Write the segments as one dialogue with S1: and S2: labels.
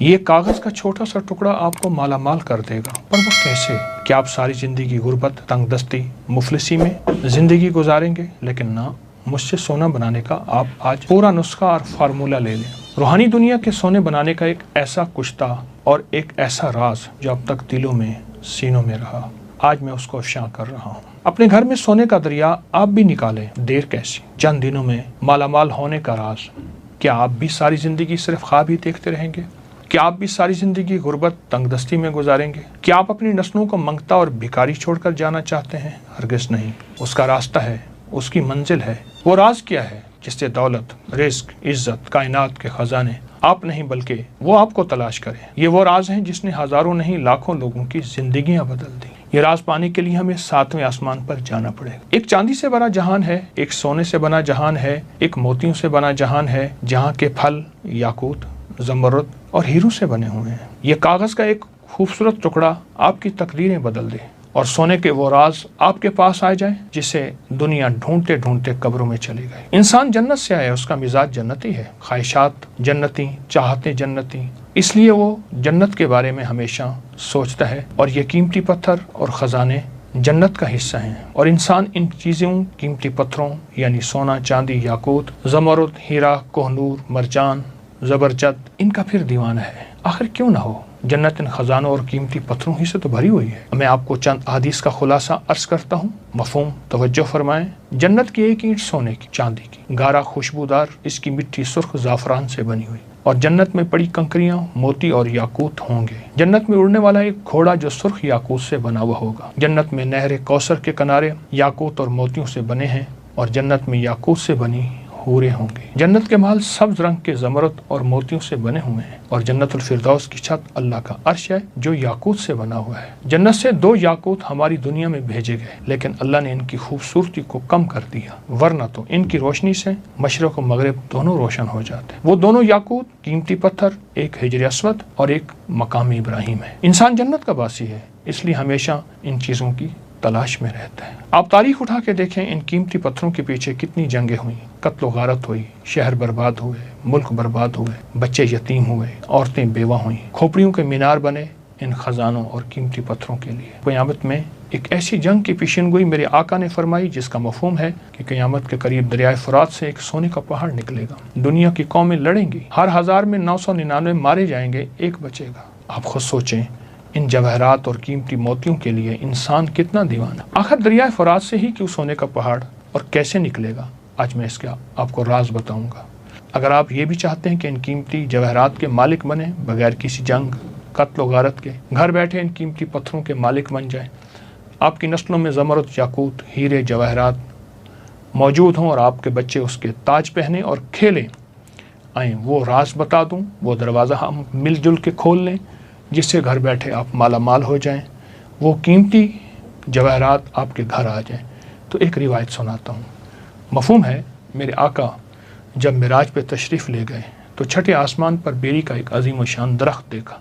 S1: یہ کاغذ کا چھوٹا سا ٹکڑا آپ کو مالا مال کر دے گا، پر وہ کیسے؟ کیا آپ ساری زندگی غربت، تنگ دستی، مفلسی میں زندگی گزاریں گے؟ لیکن نہ، مجھ سے سونا بنانے کا آپ آج پورا نسخہ اور فارمولہ لے لیں۔ روحانی دنیا کے سونے بنانے کا ایک ایسا کشتہ اور ایک ایسا راز جو اب تک دلوں میں، سینوں میں رہا، آج میں اس کو افشاں کر رہا ہوں۔ اپنے گھر میں سونے کا دریا آپ بھی نکالیں، دیر کیسی؟ چند دنوں میں مالا مال ہونے کا راز۔ کیا آپ بھی ساری زندگی صرف خواب ہی دیکھتے رہیں گے؟ کیا آپ بھی ساری زندگی غربت، تنگ دستی میں گزاریں گے؟ کیا آپ اپنی نسلوں کو منگتا اور بھکاری چھوڑ کر جانا چاہتے ہیں؟ ہرگز نہیں۔ اس کا راستہ ہے، اس کی منزل ہے۔ وہ راز کیا ہے جس سے دولت، رزق، عزت، کائنات کے خزانے آپ نہیں بلکہ وہ آپ کو تلاش کریں؟ یہ وہ راز ہیں جس نے ہزاروں نہیں لاکھوں لوگوں کی زندگیاں بدل دی۔ یہ راز پانے کے لیے ہمیں 7ویں آسمان پر جانا پڑے گا۔ ایک چاندی سے بنا جہان ہے، ایک سونے سے بنا جہان ہے، ایک موتیوں سے بنا جہان ہے، جہاں کے پھل یاقوت، زمرد اور ہیروں سے بنے ہوئے ہیں۔ یہ کاغذ کا ایک خوبصورت ٹکڑا آپ کی تقدیریں بدل دے اور سونے کے وہ راز آپ کے پاس آ جائیں جسے دنیا ڈھونڈتے ڈھونڈتے قبروں میں چلی گئی۔ انسان جنت سے آیا، اس کا مزاج جنتی ہے، خواہشات جنتی، چاہتیں جنتی، اس لیے وہ جنت کے بارے میں ہمیشہ سوچتا ہے، اور یہ قیمتی پتھر اور خزانے جنت کا حصہ ہیں، اور انسان ان چیزوں، قیمتی پتھروں یعنی سونا، چاندی، یاقوت، زمرد، ہیرا، کوہ نور، مرجان، زبرجد، ان کا پھر دیوانہ ہے۔ آخر کیوں نہ ہو؟ جنت ان خزانوں اور قیمتی پتھروں ہی سے تو بھری ہوئی ہے۔ میں آپ کو چند احادیث کا خلاصہ عرض کرتا ہوں، مفہوم توجہ فرمائیں۔ جنت کی ایک اینٹ سونے کی، چاندی کی، گارا خوشبودار، اس کی مٹی سرخ زعفران سے بنی ہوئی، اور جنت میں پڑی کنکریاں موتی اور یاقوت ہوں گے۔ جنت میں اڑنے والا ایک گھوڑا جو سرخ یاقوت سے بنا ہوا ہوگا۔ جنت میں نہر کوثر کے کنارے یاقوت اور موتیوں سے بنے ہیں، اور جنت میں یاقوت سے بنی حوریں ہوں گے۔ جنت کے محل سبز رنگ کے زمرد اور موتیوں سے بنے ہوئے ہیں، اور جنت الفردوس کی چھت اللہ کا عرش ہے جو یاقوت سے بنا ہوا ہے۔ جنت سے 2 یاقوت ہماری دنیا میں بھیجے گئے، لیکن اللہ نے ان کی خوبصورتی کو کم کر دیا، ورنہ تو ان کی روشنی سے مشرق و مغرب دونوں روشن ہو جاتے۔ وہ دونوں یاقوت، قیمتی پتھر، ایک حجر اسود اور ایک مقام ابراہیم ہے۔ انسان جنت کا باسی ہے، اس لیے ہمیشہ ان چیزوں کی تلاش میں رہتا ہے۔ آپ تاریخ اٹھا کے دیکھیں، ان قیمتی پتھروں کے پیچھے کتنی جنگیں ہوئیں، قتل و غارت ہوئی، شہر برباد ہوئے، ملک برباد ہوئے، بچے یتیم ہوئے، عورتیں بیوہ ہوئیں، کھوپڑیوں کے مینار بنے ان خزانوں اور قیمتی پتھروں کے لیے۔ قیامت میں ایک ایسی جنگ کی پیشن گوئی میرے آقا نے فرمائی جس کا مفہوم ہے کہ قیامت کے قریب دریائے فرات سے ایک سونے کا پہاڑ نکلے گا۔ دنیا کی قومیں لڑیں گی، ہر 1000 میں 999 مارے جائیں گے، ایک بچے گا۔ آپ خود سوچیں، ان جواہرات اور قیمتی موتیوں کے لیے انسان کتنا دیوانہ۔ آخر دریائے فرات سے ہی کیوں سونے کا پہاڑ اور کیسے نکلے گا؟ آج میں اس کا آپ کو راز بتاؤں گا۔ اگر آپ یہ بھی چاہتے ہیں کہ ان قیمتی جواہرات کے مالک بنیں بغیر کسی جنگ، قتل و غارت کے، گھر بیٹھے ان قیمتی پتھروں کے مالک بن جائیں، آپ کی نسلوں میں زمرد، یاقوت، ہیرے، جواہرات موجود ہوں، اور آپ کے بچے اس کے تاج پہنیں اور کھیلیں، آئیں وہ راز بتا دوں، وہ دروازہ ہم مل جل کے کھول لیں جس سے گھر بیٹھے آپ مالا مال ہو جائیں، وہ قیمتی جواہرات آپ کے گھر آ جائیں۔ تو ایک روایت سناتا ہوں۔ مفہوم ہے، میرے آقا جب معراج پہ تشریف لے گئے تو چھٹے آسمان پر بیری کا ایک عظیم و شان درخت دیکھا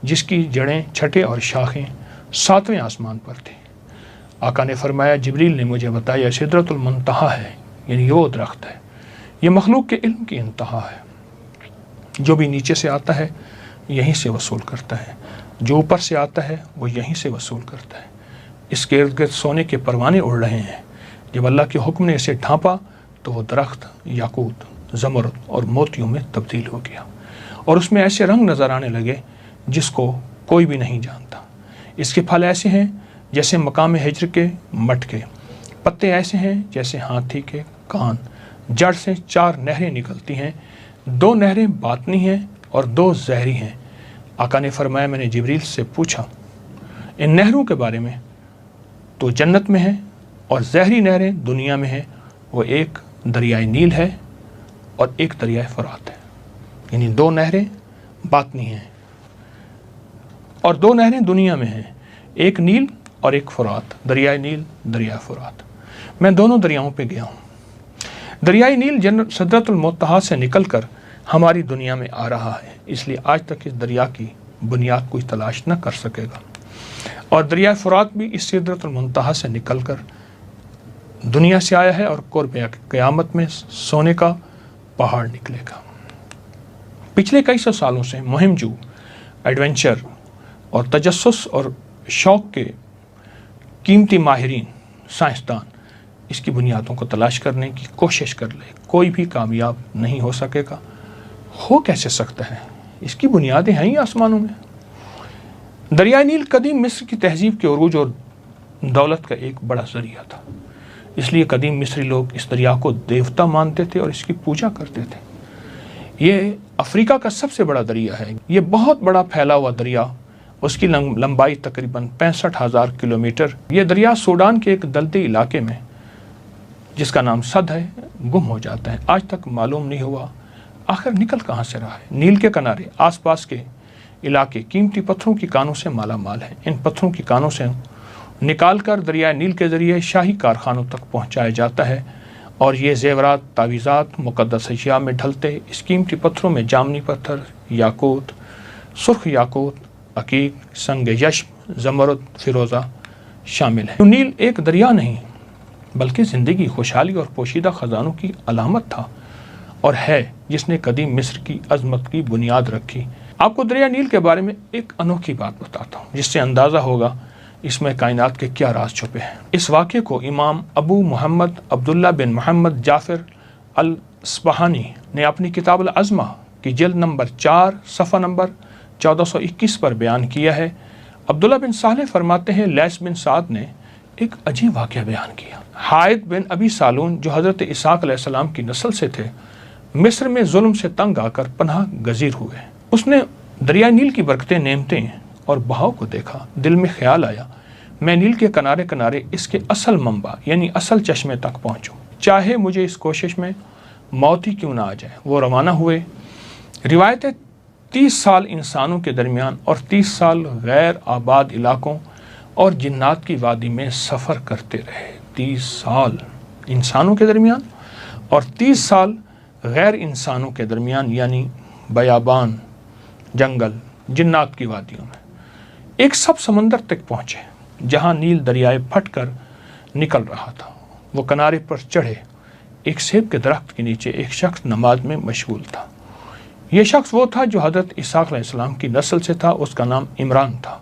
S1: جس کی جڑیں، چھٹے اور شاخیں 7ویں آسمان پر تھیں۔ آقا نے فرمایا، جبریل نے مجھے بتایا سدرۃ المنتہا ہے، یعنی وہ درخت ہے، یہ مخلوق کے علم کی انتہا ہے، جو بھی نیچے سے آتا ہے یہیں سے وصول کرتا ہے، جو اوپر سے آتا ہے وہ یہیں سے وصول کرتا ہے۔ اس کے ارد گرد سونے کے پروانے اڑ رہے ہیں۔ جب اللہ کے حکم نے اسے ڈھانپا تو وہ درخت یاقوت، زمرد اور موتیوں میں تبدیل ہو گیا، اور اس میں ایسے رنگ نظر آنے لگے جس کو کوئی بھی نہیں جانتا۔ اس کے پھل ایسے ہیں جیسے مقام ہجر کے مٹکے، پتے ایسے ہیں جیسے ہاتھی کے کان، جڑ سے 4 نہریں نکلتی ہیں، 2 نہریں باطنی ہیں اور 2 زہری ہیں۔ آقا نے فرمایا، میں نے جبریل سے پوچھا ان نہروں کے بارے میں، تو جنت میں ہیں، اور زہری نہریں دنیا میں ہیں، وہ ایک دریائے نیل ہے اور ایک دریائے فرات ہے، یعنی 2 نہریں باطنی ہیں اور 2 نہریں دنیا میں ہیں، ایک نیل اور ایک فرات، دریائے نیل، دریائے فرات۔ میں دونوں دریاؤں پہ گیا ہوں۔ دریائے نیل سدرۃ المنتہا سے نکل کر ہماری دنیا میں آ رہا ہے، اس لیے آج تک اس دریا کی بنیاد کوئی تلاش نہ کر سکے گا، اور دریائے فرات بھی اس سدرۃ المنتہا سے نکل کر دنیا سے آیا ہے، اور قرب قیامت میں سونے کا پہاڑ نکلے گا۔ पिछले कई सौ सालों से मुहिम-जू, एडवेंचर और तजस्सुस और शौक के कीमती माहिरीन, साइंसदान इसकी बुनियादों को तलाश करने की कोशिश कर ले, कोई भी कामयाब नहीं हो सकेगा। हो कैसे सकता है? इसकी बुनियादें हैं ही आसमानों में। दरियाए नील कदीम मिस्र की तहजीब के उरूज और दौलत का एक बड़ा जरिया था। इसलिए कदीम मिस्री लोग इस दरिया को देवता मानते थे और इसकी पूजा करते थे। ये अफ्रीका का सबसे बड़ा दरिया है। ये बहुत बड़ा फैला हुआ दरिया, उसकी लंबाई तकरीबन 65,000 किलोमीटर। ये दरिया सूडान के एक दलदली इलाके में, जिसका नाम सद है, गुम हो जाता है। आज तक मालूम नहीं हुआ आखिर निकल कहाँ से रहा है। नील के किनारे आसपास के इलाके कीमती पत्थरों की कानों से माला माल है। इन पत्थरों की कानों से निकाल कर दरिया नील के ज़रिए शाही कारखानों तक पहुँचाया जाता है और ये ज़ेवरात, तावीज़ात मुक़द्दस अशिया में ढलते। इस कीमती पत्थरों में जामनी पत्थर, याकूत, सुर्ख याकूत, अकीक, संग यश्म, ज़मरुद, फ़िरोज़ा शामिल है। नील एक दरिया नहीं बल्कि ज़िंदगी, खुशहाली और पोशीदा ख़जानों की अलामत था और है, जिसने कदीम मिस्र की अज़मत की बुनियाद रखी। आपको दरिया नील के बारे में एक अनोखी बात बताता हूँ, जिससे अंदाज़ा होगा इसमें कायनात के क्या राज छुपे हैं। इस वाक़े को इमाम अबू मोहम्मद अब्दुल्ला बिन मोहम्मद जाफ़िर अल-अस्बहानी ने अपनी किताब अल-अज़मा की जिल्द नंबर 4 सफ़ा नंबर 1421 पर बयान किया है। अब्दुल्ला बिन सालेह फरमाते हैं, लैस बिन साद ने एक अजीब वाक़या बयान किया। हायद बिन अबी सालून, जो हज़रत इसाक अलैहिस्सलाम की नस्ल से थे, मिस्र में जुल्म से तंग आकर पनाह गज़ीर हुए। उसने दरिया नील की बरकतें, नेमतें और बहाव को देखा। दिल में ख्याल आया, मैं नील के किनारे किनारे इसके असल मंबा यानी असल चश्मे तक पहुँचूँ, चाहे मुझे इस कोशिश में मौत ही क्यों ना आ जाए। वो रवाना हुए। रिवायत है 30 साल इंसानों के दरमियान और 30 साल गैर आबाद इलाकों और जिन्नात की वादी में सफ़र करते रहे। 30 साल इंसानों के दरमियान और 30 साल गैर इंसानों के दरमियान, यानी बयाबान, जंगल, जिन्नात की वादियों में। एक सब समंदर तक पहुँचे जहाँ नील दरियाए फट कर निकल रहा था। वो किनारे पर चढ़े। एक सेब के दरख्त के नीचे एक शख्स नमाज में मशगूल था। ये शख्स वो था जो हज़रत इसाक अलैहिस्सलाम की नस्ल से था। उसका नाम इमरान था।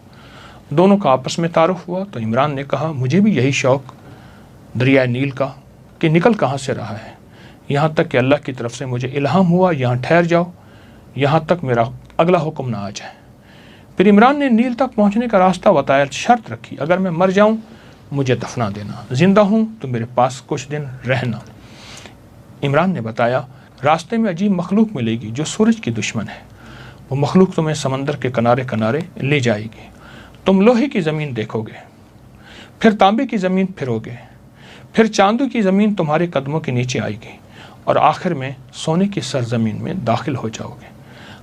S1: दोनों का आपस में तारुफ हुआ तो इमरान ने कहा, मुझे भी यही शौक़ दरिया नील का कि निकल कहाँ से रहा है, यहाँ तक कि अल्लाह की तरफ से मुझे इल्हाम हुआ, यहाँ ठहर जाओ, यहाँ तक मेरा अगला हुक्म ना आ जाए। फिर इमरान ने नील तक पहुँचने का रास्ता बताया, शर्त रखी, अगर मैं मर जाऊँ मुझे दफना देना, जिंदा हूँ तो मेरे पास कुछ दिन रहना। इमरान ने बताया, रास्ते में अजीब मखलूक मिलेगी जो सूरज की दुश्मन है। वो मखलूक तुम्हें समंदर के किनारे किनारे ले जाएगी। तुम लोहे की ज़मीन देखोगे, फिर तांबे की ज़मीन फिरोगे, फिर चांदी की ज़मीन तुम्हारे कदमों के नीचे आएगी और आखिर में सोने की सरजमीन में दाखिल हो जाओगे।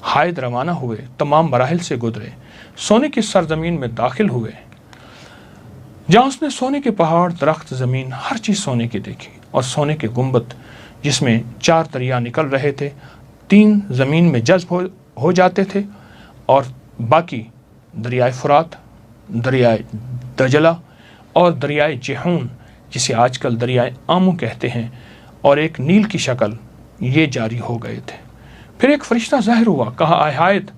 S1: हायद रवाना हुए, तमाम मराहिल से गुजरे, सोने की सरजमीन में दाखिल हुए, जहाँ उसने सोने के पहाड़, दरख्त, ज़मीन, हर चीज़ सोने की देखी और सोने के गुंबद जिसमें 4 दरिया निकल रहे थे। 3 ज़मीन में जज्ब हो जाते थे और बाकी दरियाए फुरात, दरियाए दजला और दरियाए जिहून, जिसे आजकल दरियाए आमू कहते हैं, और एक नील की शक्ल, ये जारी हो गए थे। फिर एक फरिश्ता ज़ाहिर हुआ, कहा, आय हायद,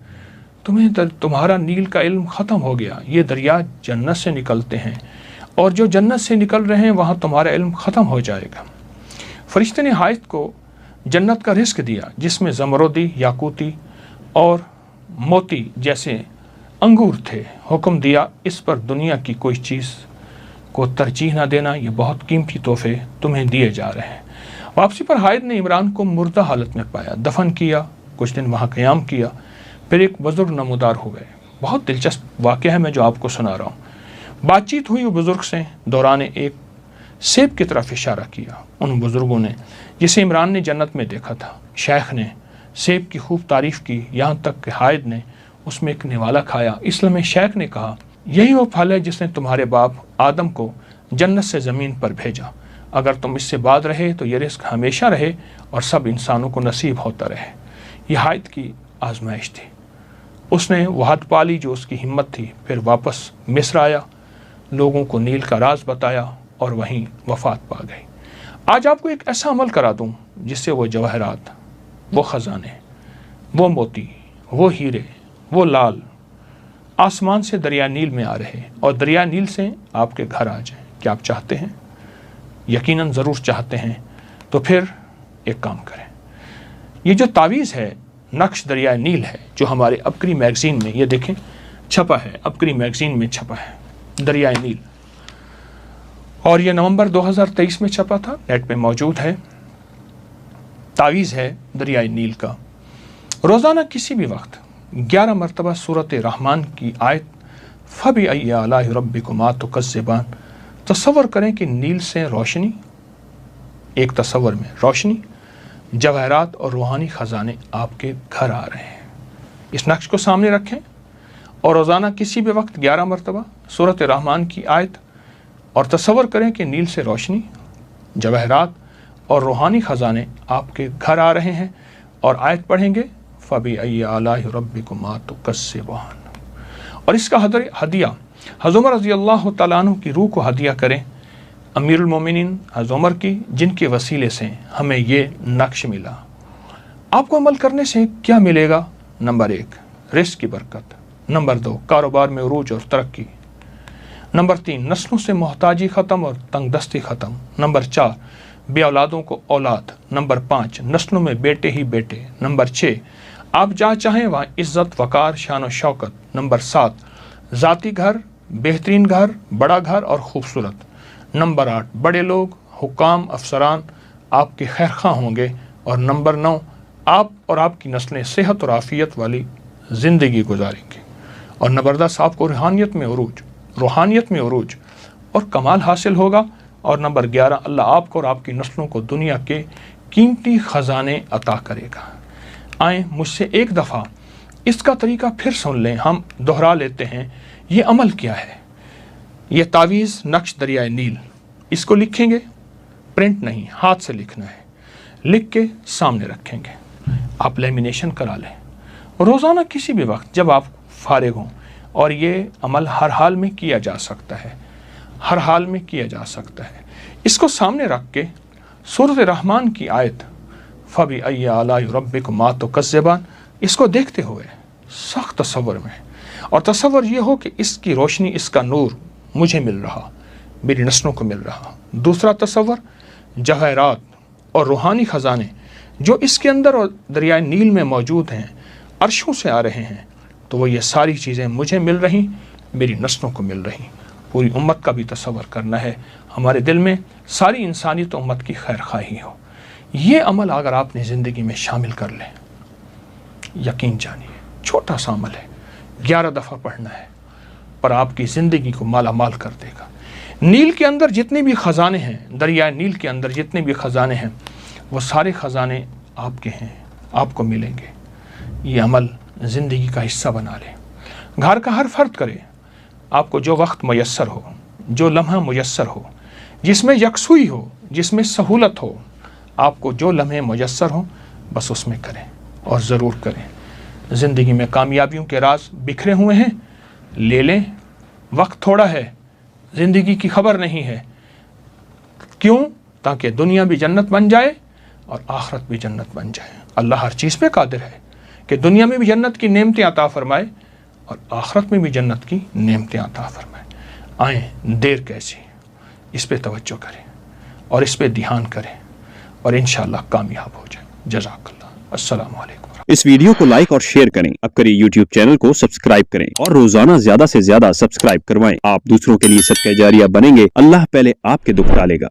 S1: तुम्हारा नील का इल्म ख़त्म हो गया। ये दरिया जन्नत से निकलते हैं और जो जन्नत से निकल रहे हैं वहाँ तुम्हारा इल्म ख़त्म हो जाएगा। फरिश्ते ने हायद को जन्नत का रिस्क दिया, जिसमें ज़मरुदी, याकूती और मोती जैसे अंगूर थे। हुक्म दिया, इस पर दुनिया की कोई चीज़ को तरजीह न देना, ये बहुत कीमती तोहफे तुम्हें दिए जा रहे हैं। वापसी पर हायद ने इमरान को मुर्दा हालत में पाया, दफन किया, कुछ दिन वहाँ क़याम किया। फिर एक बुज़ुर्ग नमूदार हो गए। बहुत दिलचस्प वाक़या है मैं जो आपको सुना रहा हूँ। बातचीत हुई बुज़ुर्ग से, दौरान एक सेब की तरफ इशारा किया। उन बुज़ुर्गों ने, जिसे इमरान ने जन्नत में देखा था। शेख ने सेब की खूब तारीफ़ की, यहाँ तक कि हायद ने उसमें एक निवाला खाया। इसलिए शेख ने कहा, यही वो फल है जिसने तुम्हारे बाप आदम को जन्नत से ज़मीन पर भेजा। अगर तुम इससे बाद रहे तो ये रिस्क हमेशा रहे और सब इंसानों को नसीब होता रहे। यह हायद की आजमाइश थी। उसने वह हद पा ली जो उसकी हिम्मत थी। फिर वापस मिस्र आया, लोगों को नील का राज बताया और वहीं वफ़ात पा गई। आज आपको एक ऐसा अमल करा दूँ जिससे वो जवाहरात, वो ख़जाने, वो मोती, वो हीरे, वो लाल आसमान से दरिया नील में आ रहे और दरिया नील से आपके घर आ जाए। क्या आप चाहते हैं? यकीनन ज़रूर चाहते हैं। तो फिर एक काम करें, ये जो तावीज़ है नक्श दरिया नील है, जो हमारे अबकरी मैगज़ीन में ये देखें छपा है, अबकरी मैगज़ीन में छपा है दरिया नील, और ये नवंबर 2023 में छपा था, नेट पे मौजूद है। तावीज़ है दरिया नील का। रोज़ाना किसी भी वक्त 11 मरतबा सूरत रहमान की आयत फ़बी आलाइ रब्बिकुमा तुकज़्ज़िबान। तसव्वुर करें कि नील से रोशनी, एक तसव्वुर में रोशनी, जवाहरात और रूहानी ख़जाने आपके घर आ रहे हैं। इस नक्श को सामने रखें और रोज़ाना किसी भी वक्त 11 मरतबा सूरत रहमान की आयत और तसव्वुर करें कि नील से रोशनी, जवाहरात और रूहानी ख़जाने आपके घर आ रहे हैं, और आयत पढ़ेंगे फ़बी आलाइ रब्बिकुमा तुकज़्ज़िबान। और इसका हदिया हज़रत उमर रज़ी अल्लाह तआला अन्हु की रूह को हदिया करें, अमीरुल मोमिनीन हज़रत उमर की, जिनके वसीले से हमें ये नक्श मिला। आपको अमल करने से क्या मिलेगा? नंबर 1 रिज़्क़ की बरकत, नंबर 2 कारोबार में उरूज और तरक्की, नंबर 3 नस्लों से मोहताजी ख़त्म और तंगदस्ती ख़त्म, नंबर 4 बे औलादों को औलाद, नंबर 5 नस्लों में बेटे ही बेटे, नंबर 6 आप जहाँ चाहें वहाँ इज़्ज़त वक़ार शान और शौकत, नंबर 7 ज़ाती घर, बेहतरीन घर, बड़ा घर और ख़ूबसूरत, नंबर 8 बड़े लोग, हुक्काम, अफसरान आपके खैरख़्वाह होंगे, और नंबर 9 आप और आपकी नस्लें सेहत और आफ़ियत वाली ज़िंदगी गुजारेंगे, और नंबर 10 आपको रूहानियत में उरूज और कमाल हासिल होगा, और नंबर 11 अल्लाह आपको और आपकी नस्लों को दुनिया के कीमती ख़जाने अता करेगा। आएँ मुझसे एक दफ़ा इसका तरीका फिर सुन लें, हम दोहरा लेते हैं। ये अमल क्या है? ये तावीज़ नक्श दरिया नील, इसको लिखेंगे, प्रिंट नहीं हाथ से लिखना है, लिख के सामने रखेंगे, आप लेमिनेशन करा लें रोज़ाना किसी भी वक्त जब आप फारिग हों, और ये अमल हर हाल में किया जा सकता है, हर हाल में किया जा सकता है। इसको सामने रख के सूरत रहमान की आयत फ़बी आलाइ रब्बिकुमा तुकज़्ज़िबान, इसको देखते हुए सख्त तसव्वुर में, और तसव्वुर ये हो कि इसकी रोशनी, इसका नूर मुझे मिल रहा, मेरी नस्लों को मिल रहा। दूसरा तसव्वुर जवाहरात और रूहानी ख़जाने जो इसके अंदर और दरिया नील में मौजूद हैं, अर्शों से आ रहे हैं, तो वो ये सारी चीज़ें मुझे मिल रही, मेरी नस्लों को मिल रही। पूरी उम्मत का भी तसव्वुर करना है, हमारे दिल में सारी इंसानियत उम्मत की खैर खाही हो। ये अमल अगर आपने ज़िंदगी में शामिल कर लें, यकीन जानिए छोटा सा अमल है, 11 दफ़ा पढ़ना है, पर आपकी ज़िंदगी को माला माल कर देगा। नील के अंदर जितने भी ख़जाने हैं, दरिया नील के अंदर जितने भी ख़जाने हैं, वो सारे ख़जाने आपके हैं, आपको मिलेंगे। ये अमल ज़िंदगी का हिस्सा बना लें। घर का हर फ़र्द करे, आपको जो वक्त मुयस्सर हो, जो लम्हा मुयस्सर हो, जिसमें यकसुई हो, जिसमें सहूलत हो, आपको जो लम्हे मुयस्सर हो बस उसमें करें, और ज़रूर करें। ज़िंदगी में कामयाबियों के राज बिखरे हुए हैं, ले लें। वक्त थोड़ा है, ज़िंदगी की खबर नहीं है। क्यों? ताकि दुनिया भी जन्नत बन जाए और आखिरत भी जन्नत बन जाए। अल्लाह हर चीज़ पे कादिर है कि दुनिया में भी जन्नत की नेमतें अता फरमाए और आखिरत में भी जन्नत की नेमतें अता फरमाए। आएँ, देर कैसी, इस पे तवज्जो करें और इस पे ध्यान करें, और इंशाअल्लाह कामयाब हो जाए। जज़ाकल्लाह। अस्सलामु अलैकुम।
S2: इस वीडियो को लाइक और शेयर करें, अबकरी यूट्यूब चैनल को सब्सक्राइब करें, और रोजाना ज्यादा से ज्यादा सब्सक्राइब करवाएं। आप दूसरों के लिए सदका जारिया बनेंगे, अल्लाह पहले आपके दुख टालेगा।